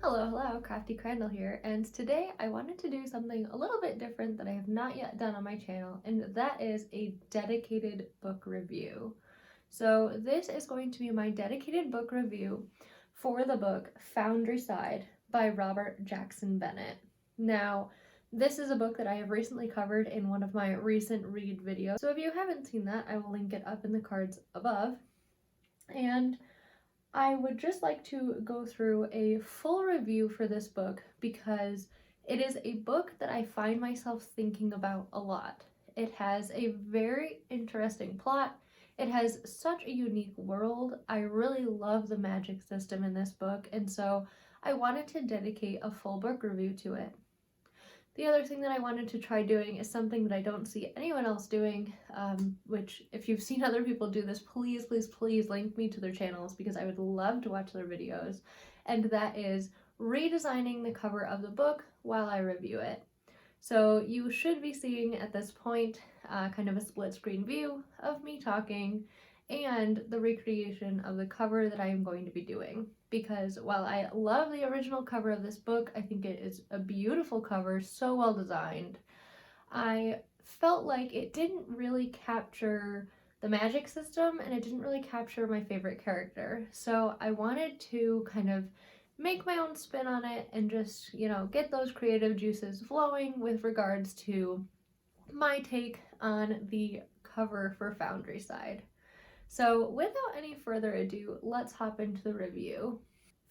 Hello, Crafty Crandall here, and today I wanted to do something a little bit different that I have not yet done on my channel, and that is a dedicated book review. So this is going to be my dedicated book review for the book Foundryside by Robert Jackson Bennett. Now, this is a book that I have recently covered in one of my recent read videos, so if you haven't seen that, I will link it up in the cards above. And I would just like to go through a full review for this book because it is a book that I find myself thinking about a lot. It has a very interesting plot. It has such a unique world. I really love the magic system in this book, and so I wanted to dedicate a full book review to it. The other thing that I wanted to try doing is something that I don't see anyone else doing, which if you've seen other people do this, please link me to their channels because I would love to watch their videos, and that is redesigning the cover of the book while I review it. So you should be seeing at this point kind of a split screen view of me talking and the recreation of the cover that I am going to be doing. Because while I love the original cover of this book, I think it is a beautiful cover, so well designed, I felt like it didn't really capture the magic system and it didn't really capture my favorite character. So I wanted to kind of make my own spin on it and just, get those creative juices flowing with regards to my take on the cover for Foundryside. So without any further ado, let's hop into the review.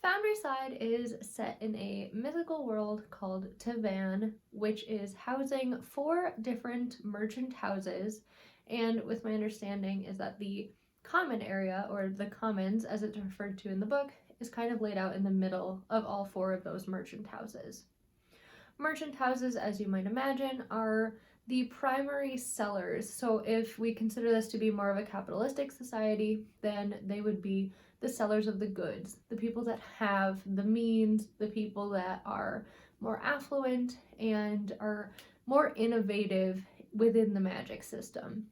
Foundryside is set in a mythical world called Tavan, which is housing 4 different merchant houses, and with my understanding is that the common area, or the commons as it's referred to in the book, is kind of laid out in the middle of all 4 of those merchant houses. Merchant houses, as you might imagine, are the primary sellers. So if we consider this to be more of a capitalistic society, then they would be the sellers of the goods, the people that have the means, the people that are more affluent and are more innovative within the magic system.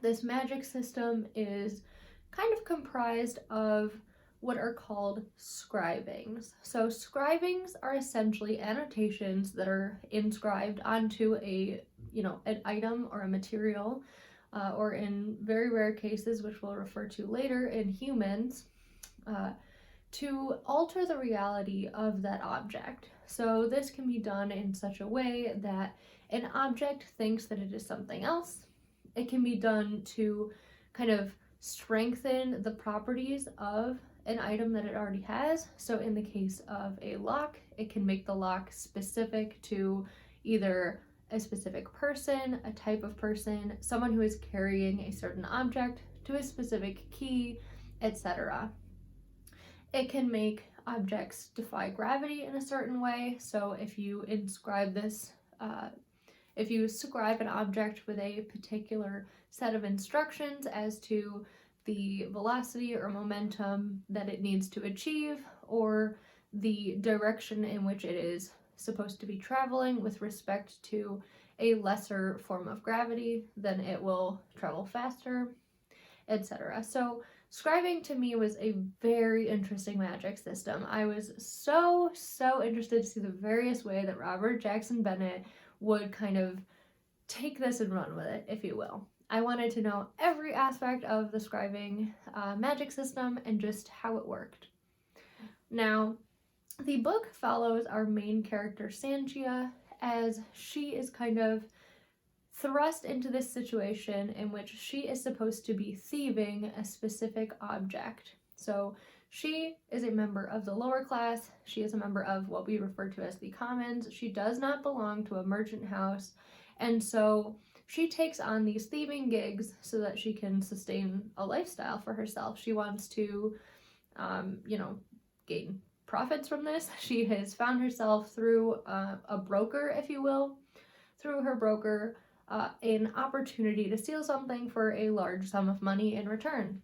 This magic system is kind of comprised of what are called scribings. So scribings are essentially annotations that are inscribed onto an item or a material, or in very rare cases, which we'll refer to later, in humans, to alter the reality of that object. So this can be done in such a way that an object thinks that it is something else. It can be done to kind of strengthen the properties of an item that it already has. So in the case of a lock, it can make the lock specific to either a specific person, a type of person, someone who is carrying a certain object, to a specific key, etc. It can make objects defy gravity in a certain way. So if you inscribe this, if you scribe an object with a particular set of instructions as to the velocity or momentum that it needs to achieve, or the direction in which it is supposed to be traveling with respect to a lesser form of gravity, then it will travel faster, etc. So scribing to me was a very interesting magic system. I was so interested to see the various way that Robert Jackson Bennett would kind of take this and run with it, if you will. I wanted to know every aspect of the scribing magic system and just how it worked. Now, the book follows our main character, Sanchia, as she is kind of thrust into this situation in which she is supposed to be thieving a specific object. So she is a member of the lower class. She is a member of what we refer to as the commons. She does not belong to a merchant house, and so she takes on these thieving gigs so that she can sustain a lifestyle for herself. She wants to, gain profits from this. She has found herself through a broker, if you will, through her broker, an opportunity to steal something for a large sum of money in return.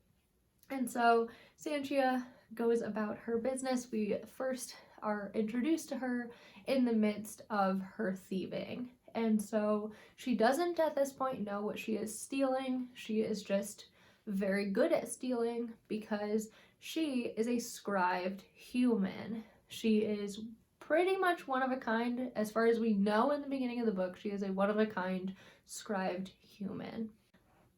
And so Sanchia goes about her business. We first are introduced to her in the midst of her thieving. And so she doesn't at this point know what she is stealing. She is just very good at stealing because she is a scribed human. She is pretty much one of a kind. As far as we know in the beginning of the book, she is a one of a kind scribed human.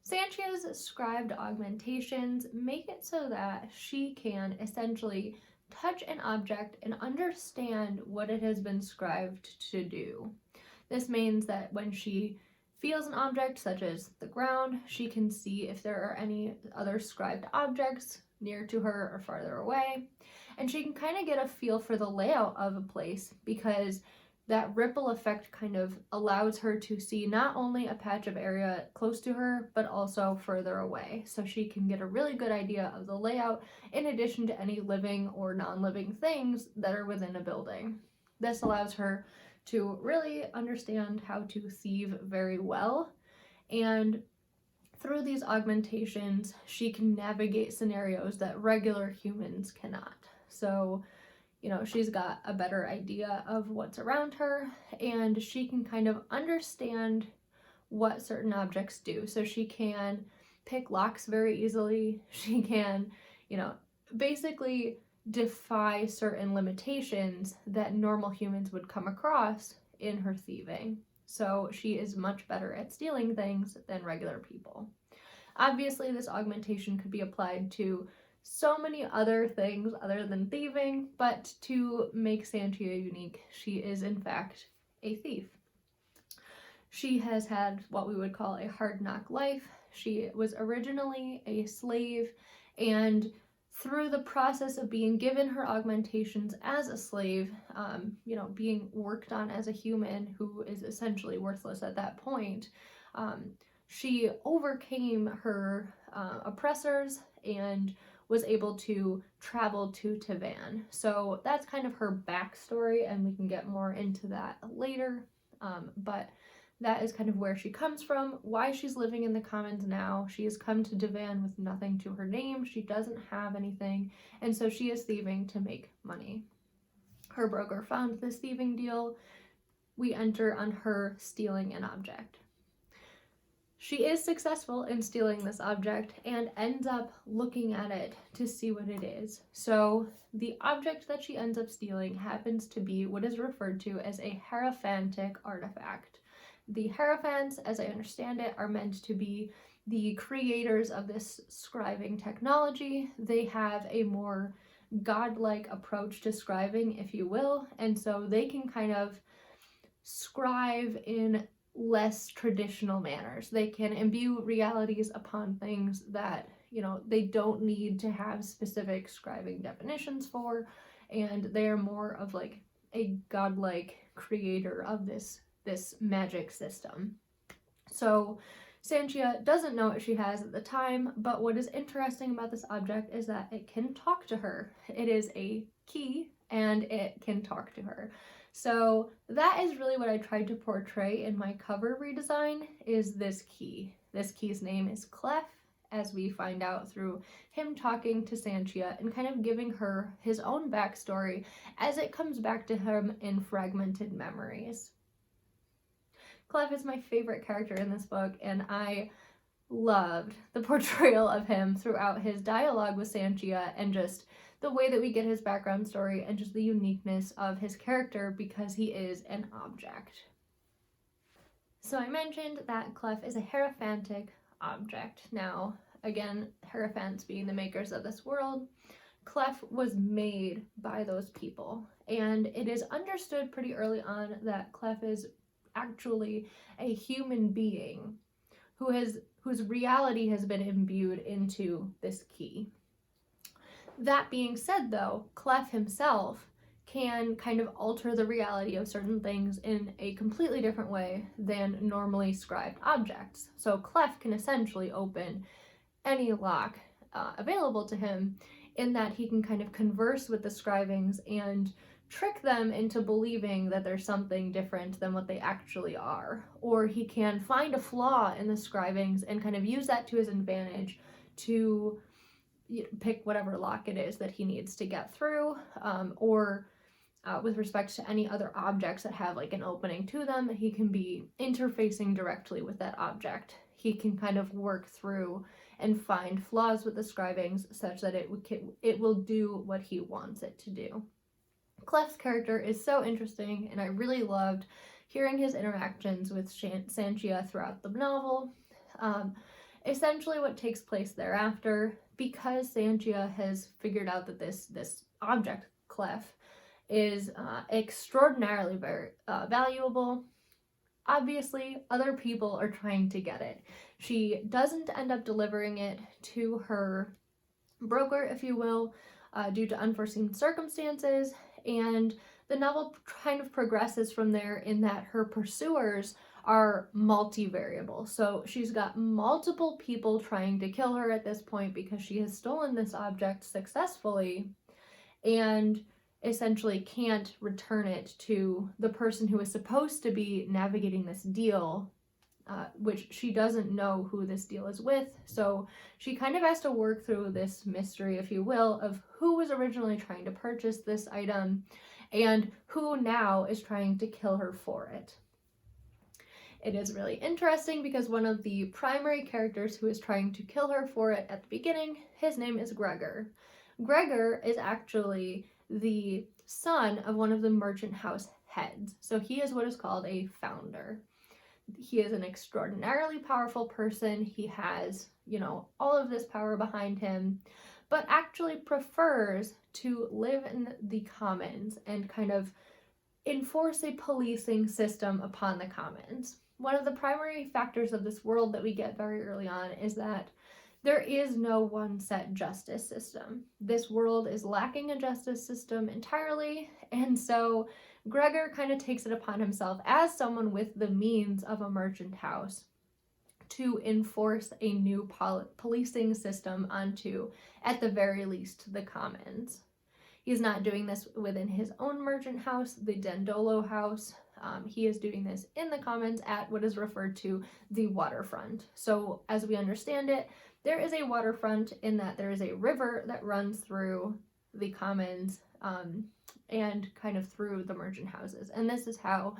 Sanchia's scribed augmentations make it so that she can essentially touch an object and understand what it has been scribed to do. This means that when she feels an object, such as the ground, she can see if there are any other scribed objects near to her or farther away. And she can kind of get a feel for the layout of a place, because that ripple effect kind of allows her to see not only a patch of area close to her, but also further away. So she can get a really good idea of the layout in addition to any living or non-living things that are within a building. This allows her to really understand how to thieve very well, and through these augmentations, she can navigate scenarios that regular humans cannot. So, she's got a better idea of what's around her, and she can kind of understand what certain objects do. So she can pick locks very easily. She can, basically defy certain limitations that normal humans would come across in her thieving. So she is much better at stealing things than regular people. Obviously, this augmentation could be applied to so many other things other than thieving, but to make Sanchia unique, she is in fact a thief. She has had what we would call a hard knock life. She was originally a slave, and through the process of being given her augmentations as a slave, being worked on as a human who is essentially worthless at that point, she overcame her oppressors and was able to travel to Tavan. So that's kind of her backstory, and we can get more into that later. But that is kind of where she comes from, why she's living in the Commons now. She has come to Tavan with nothing to her name. She doesn't have anything, and so she is thieving to make money. Her broker found this thieving deal. We enter on her stealing an object. She is successful in stealing this object and ends up looking at it to see what it is. So the object that she ends up stealing happens to be what is referred to as a Hierophantic artifact. The Hierophants, as I understand it, are meant to be the creators of this scribing technology. They have a more godlike approach to scribing, if you will, and so they can kind of scribe in less traditional manners. They can imbue realities upon things that, they don't need to have specific scribing definitions for, and they are more of like a godlike creator of this magic system. So Sanchia doesn't know what she has at the time, but what is interesting about this object is that it can talk to her. It is a key, and it can talk to her. So that is really what I tried to portray in my cover redesign, is this key. This key's name is Clef, as we find out through him talking to Sanchia and kind of giving her his own backstory as it comes back to him in fragmented memories. Clef is my favorite character in this book, and I loved the portrayal of him throughout his dialogue with Sanchia, and just the way that we get his background story and just the uniqueness of his character, because he is an object. So I mentioned that Clef is a Hierophantic object. Now, again, Hierophants being the makers of this world, Clef was made by those people, and it is understood pretty early on that Clef is actually a human being whose reality has been imbued into this key. That being said, though, Clef himself can kind of alter the reality of certain things in a completely different way than normally scribed objects. So Clef can essentially open any lock available to him, in that he can kind of converse with the scribings and trick them into believing that there's something different than what they actually are. Or he can find a flaw in the scribings and kind of use that to his advantage to pick whatever lock it is that he needs to get through, or with respect to any other objects that have like an opening to them, he can be interfacing directly with that object. He can kind of work through and find flaws with the scribings such that it will do what he wants it to do. Clef's character is so interesting, and I really loved hearing his interactions with Sanchia throughout the novel. Essentially what takes place thereafter, because Sanchia has figured out that this object, Clef, is extraordinarily very valuable, obviously other people are trying to get it. She doesn't end up delivering it to her broker, if you will, due to unforeseen circumstances, and the novel kind of progresses from there in that her pursuers are multivariable. So she's got multiple people trying to kill her at this point because she has stolen this object successfully and essentially can't return it to the person who is supposed to be navigating this deal, which she doesn't know who this deal is with. So she kind of has to work through this mystery, if you will, of who was originally trying to purchase this item and who now is trying to kill her for it. It is really interesting because one of the primary characters who is trying to kill her for it at the beginning, his name is Gregor. Gregor is actually the son of one of the merchant house heads. So he is what is called a founder. He is an extraordinarily powerful person. He has, all of this power behind him, but actually prefers to live in the commons and kind of enforce a policing system upon the commons. One of the primary factors of this world that we get very early on is that there is no one set justice system. This world is lacking a justice system entirely, and so Gregor kind of takes it upon himself as someone with the means of a merchant house to enforce a new policing system onto, at the very least, the commons. He's not doing this within his own merchant house, the Dandolo house. He is doing this in the commons at what is referred to the waterfront. So as we understand it, there is a waterfront in that there is a river that runs through the commons and kind of through the merchant houses. And this is how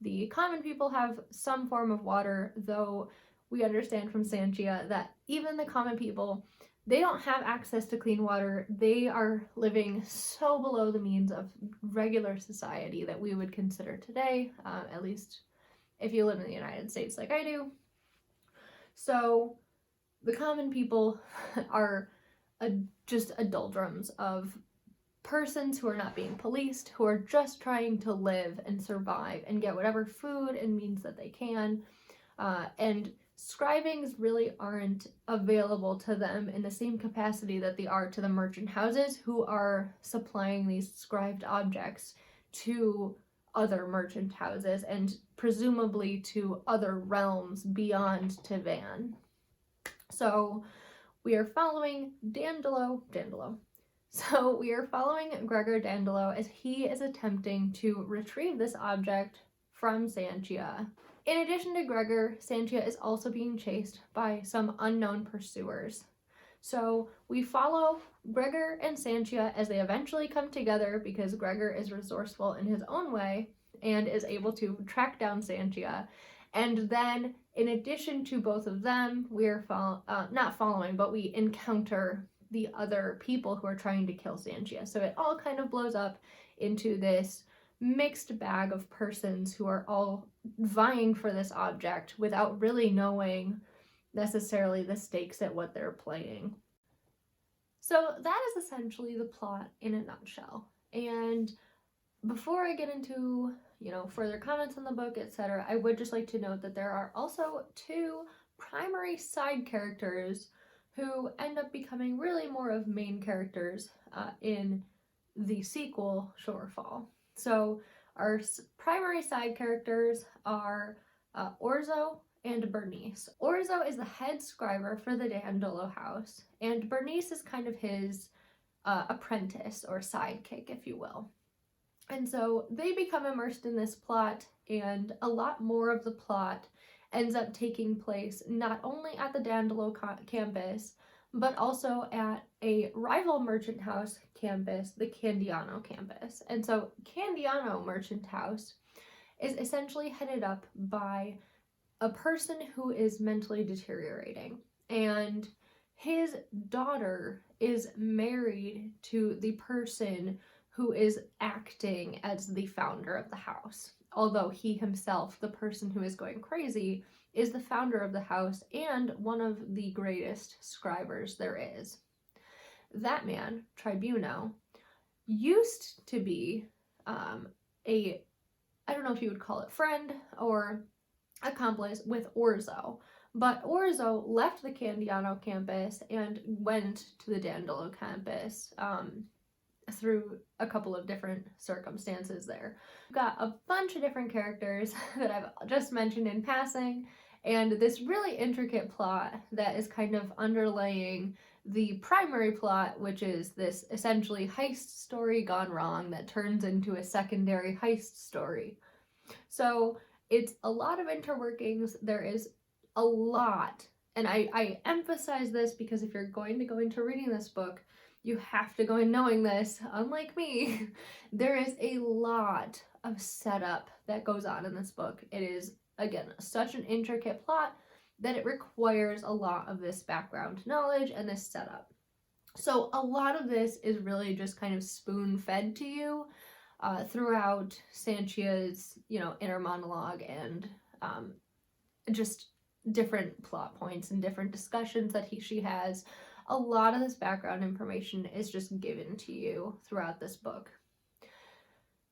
the common people have some form of water, though we understand from Sanchia that even the common people, they don't have access to clean water. They are living so below the means of regular society that we would consider today, at least if you live in the United States like I do. So the common people are just a doldrums of persons who are not being policed, who are just trying to live and survive and get whatever food and means that they can. And scribings really aren't available to them in the same capacity that they are to the merchant houses, who are supplying these scribed objects to other merchant houses and presumably to other realms beyond Tivan. So we are following So we are following Gregor Dandolo as he is attempting to retrieve this object from Sanchia. In addition to Gregor, Sanchia is also being chased by some unknown pursuers. So we follow Gregor and Sanchia as they eventually come together because Gregor is resourceful in his own way and is able to track down Sanchia. And then, in addition to both of them, we are we encounter the other people who are trying to kill Sanchia. So it all kind of blows up into this mixed bag of persons who are all vying for this object without really knowing necessarily the stakes at what they're playing. So that is essentially the plot in a nutshell. And before I get into, further comments on the book, etc., I would just like to note that there are also two primary side characters who end up becoming really more of main characters in the sequel, Shorefall. So our primary side characters are Orzo and Bernice. Orzo is the head scriber for the Dandolo house, and Bernice is kind of his apprentice or sidekick, if you will. And so they become immersed in this plot, and a lot more of the plot ends up taking place not only at the Dandolo campus, but also at a rival merchant house campus, the Candiano campus. And so Candiano Merchant House is essentially headed up by a person who is mentally deteriorating, and his daughter is married to the person who is acting as the founder of the house. Although he himself, the person who is going crazy, is the founder of the house and one of the greatest scribers there is. That man, Tribuno, used to be I don't know if you would call it friend or accomplice with Orzo, but Orzo left the Candiano campus and went to the Dandolo campus through a couple of different circumstances there. We've got a bunch of different characters that I've just mentioned in passing, and this really intricate plot that is kind of underlaying the primary plot, which is this essentially heist story gone wrong that turns into a secondary heist story. So it's a lot of interworkings. There is a lot, and I emphasize this because if you're going to go into reading this book, you have to go in knowing this. Unlike me, there is a lot of setup that goes on in this book. It is, again, such an intricate plot that it requires a lot of this background knowledge and this setup. So a lot of this is really just kind of spoon-fed to you throughout Sanchia's, inner monologue and just different plot points and different discussions that she has. A lot of this background information is just given to you throughout this book.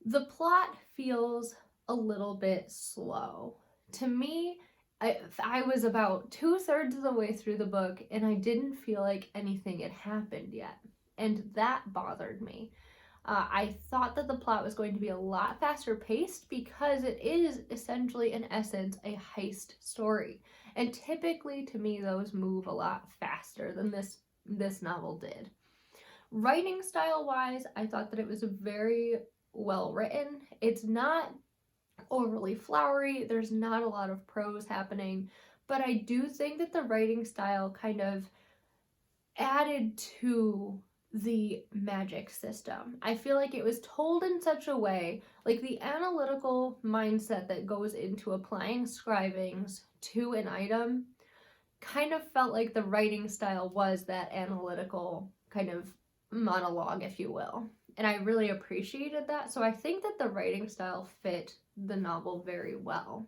The plot feels a little bit slow. To me, I was about 2/3 of the way through the book and I didn't feel like anything had happened yet. And that bothered me. I thought that the plot was going to be a lot faster paced because it is essentially, in essence, a heist story. And typically, to me, those move a lot faster than this novel did. Writing style-wise, I thought that it was very well written. It's not overly flowery. There's not a lot of prose happening, but I do think that the writing style kind of added to the magic system. I feel like it was told in such a way, like the analytical mindset that goes into applying scribings to an item kind of felt like the writing style was that analytical kind of monologue, if you will. And I really appreciated that. So I think that the writing style fit the novel very well.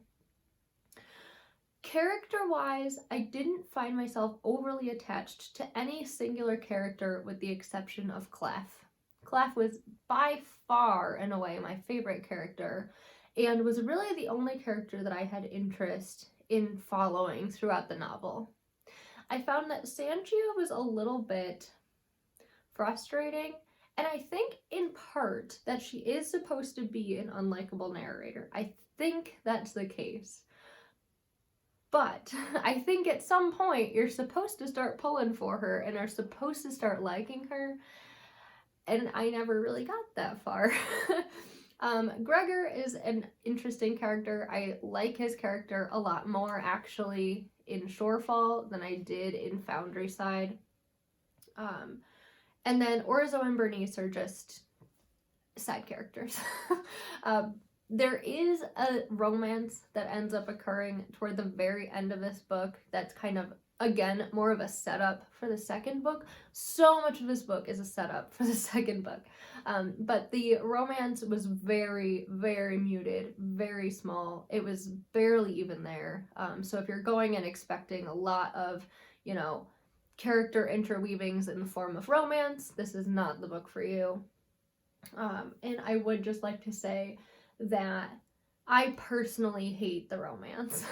Character-wise, I didn't find myself overly attached to any singular character with the exception of Clef. Clef was by far and away my favorite character and was really the only character that I had interest in following throughout the novel. I found that Sanchia was a little bit frustrating, and I think in part that she is supposed to be an unlikable narrator. I think that's the case. But I think at some point you're supposed to start pulling for her and are supposed to start liking her, and I never really got that far. Gregor is an interesting character. I like his character a lot more actually in Shorefall than I did in Foundryside. And then Orzo and Bernice are just side characters. There is a romance that ends up occurring toward the very end of this book that's kind of, again, more of a setup for the second book. So much of this book is a setup for the second book. But the romance was very, very muted, very small. It was barely even there. So if you're going and expecting a lot of, character interweavings in the form of romance, this is not the book for you. And I would just like to say that I personally hate the romance.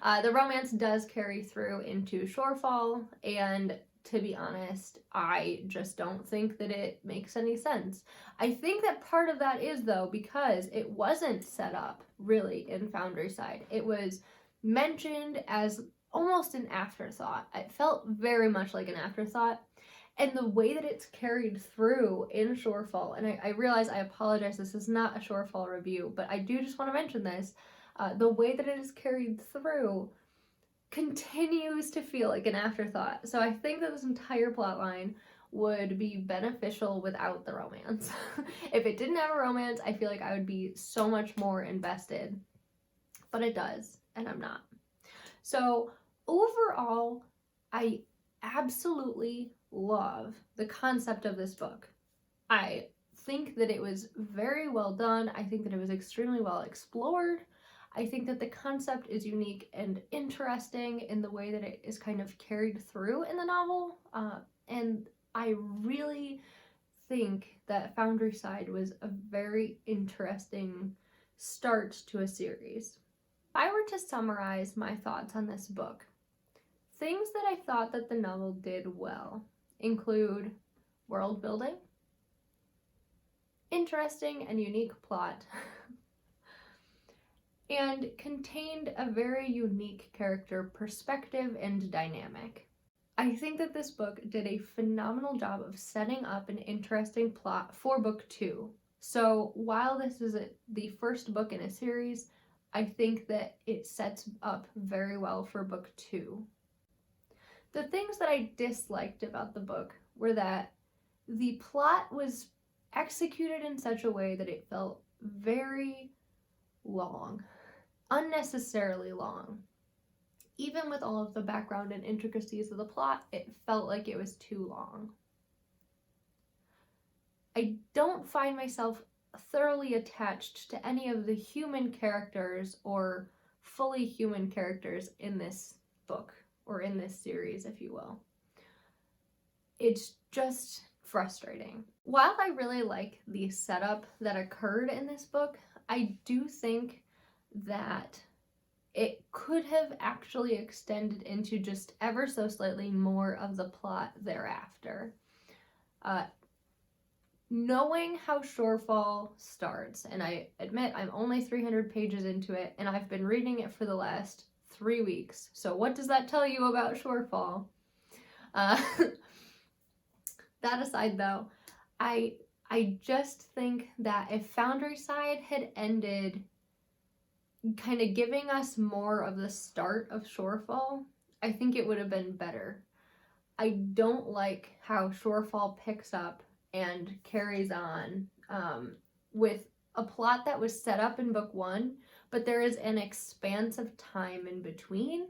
The romance does carry through into Shorefall, and to be honest, I just don't think that it makes any sense. I think that part of that is, though, because it wasn't set up, really, in Foundryside. It was mentioned as almost an afterthought. It felt very much like an afterthought. And the way that it's carried through in Shorefall, and I realize, I apologize, this is not a Shorefall review, but I do just want to mention this, the way that it is carried through continues to feel like an afterthought. So I think that this entire plotline would be beneficial without the romance. If it didn't have a romance, I feel like I would be so much more invested. But it does, and I'm not. So overall, I absolutely love the concept of this book. I think that it was very well done. I think that it was extremely well explored. I think that the concept is unique and interesting in the way that it is kind of carried through in the novel. And I really think that Foundryside was a very interesting start to a series. If I were to summarize my thoughts on this book, things that I thought that the novel did well include world building, interesting and unique plot, and contained a very unique character perspective and dynamic. I think that this book did a phenomenal job of setting up an interesting plot for book 2. So while this is the first book in a series, I think that it sets up very well for book 2. The things that I disliked about the book were that the plot was executed in such a way that it felt very long, unnecessarily long. Even with all of the background and intricacies of the plot, it felt like it was too long. I don't find myself thoroughly attached to any of the human characters or fully human characters in this book, or in this series, if you will. It's just frustrating. While I really like the setup that occurred in this book, I do think that it could have actually extended into just ever so slightly more of the plot thereafter. Knowing how Shorefall starts, and I admit I'm only 300 pages into it, and I've been reading it for the last 3 weeks. So what does that tell you about Shorefall? That aside though, I just think that if Foundryside had ended kind of giving us more of the start of Shorefall, I think it would have been better. I don't like how Shorefall picks up and carries on with a plot that was set up in book 1, but there is an expanse of time in between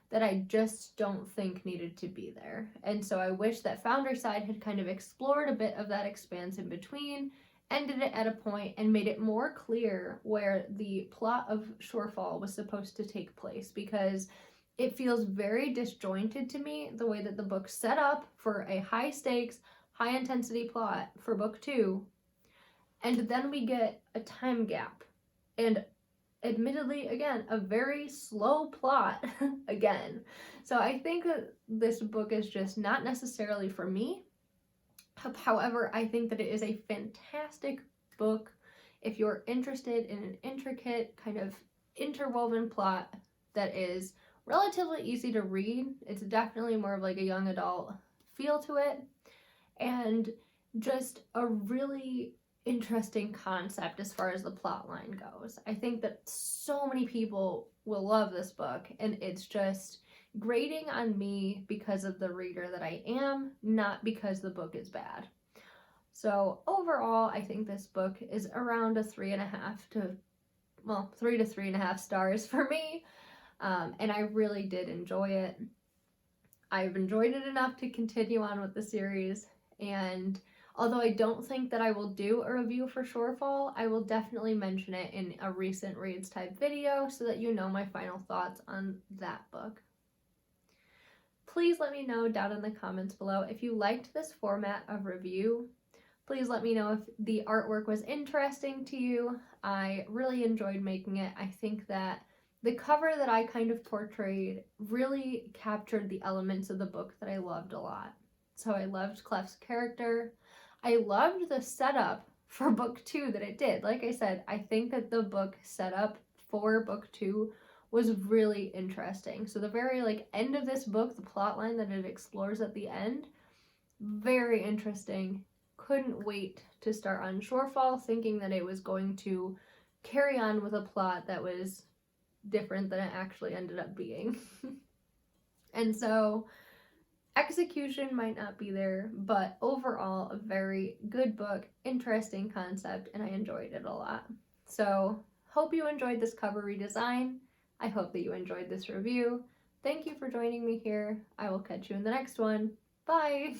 that I just don't think needed to be there. And so I wish that Foundryside had kind of explored a bit of that expanse in between, ended it at a point, and made it more clear where the plot of Shorefall was supposed to take place, because it feels very disjointed to me the way that the book set up for a high stakes, high intensity plot for book 2, and then we get a time gap, and admittedly, again, a very slow plot again. So I think that this book is just not necessarily for me. However, I think that it is a fantastic book if you're interested in an intricate, kind of interwoven plot that is relatively easy to read. It's definitely more of like a young adult feel to it, and just a really interesting concept as far as the plot line goes. I think that so many people will love this book, and it's just grating on me because of the reader that I am, not because the book is bad. So overall, I think this book is around a 3 to 3.5 stars for me, and I really did enjoy it. I've enjoyed it enough to continue on with the series, and although I don't think that I will do a review for Shorefall, I will definitely mention it in a recent reads type video so that you know my final thoughts on that book. Please let me know down in the comments below if you liked this format of review. Please let me know if the artwork was interesting to you. I really enjoyed making it. I think that the cover that I kind of portrayed really captured the elements of the book that I loved a lot. So I loved Clef's character. I loved the setup for book 2 that it did. Like I said, I think that the book setup for book 2 was really interesting. So the very end of this book, the plot line that it explores at the end, very interesting. Couldn't wait to start on Shorefall, thinking that it was going to carry on with a plot that was different than it actually ended up being. And so execution might not be there, but overall a very good book, interesting concept, and I enjoyed it a lot. So hope you enjoyed this cover redesign. I hope that you enjoyed this review. Thank you for joining me here. I will catch you in the next one. Bye!